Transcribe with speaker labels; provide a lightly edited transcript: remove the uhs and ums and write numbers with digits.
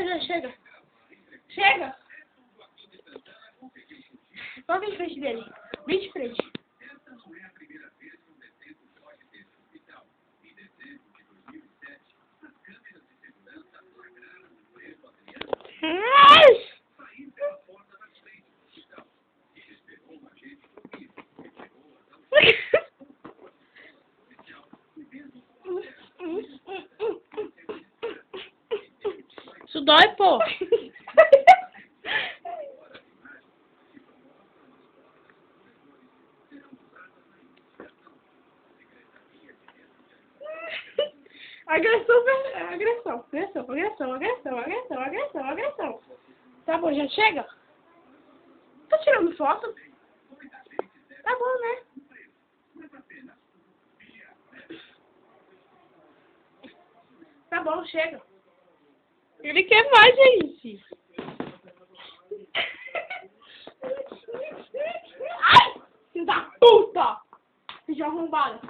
Speaker 1: Vai, já chega. Chega! Só vem de frente dele. Vem de frente.
Speaker 2: Isso dói, pô.
Speaker 1: Agressão, agressão, agressão, agressão, agressão, agressão, agressão, agressão. Tá bom, já chega? Tá tirando foto? Tá bom, né? Tá bom, chega.
Speaker 2: Ele quer mais, gente.
Speaker 1: Ai! Filho da puta! Filho de arrombada.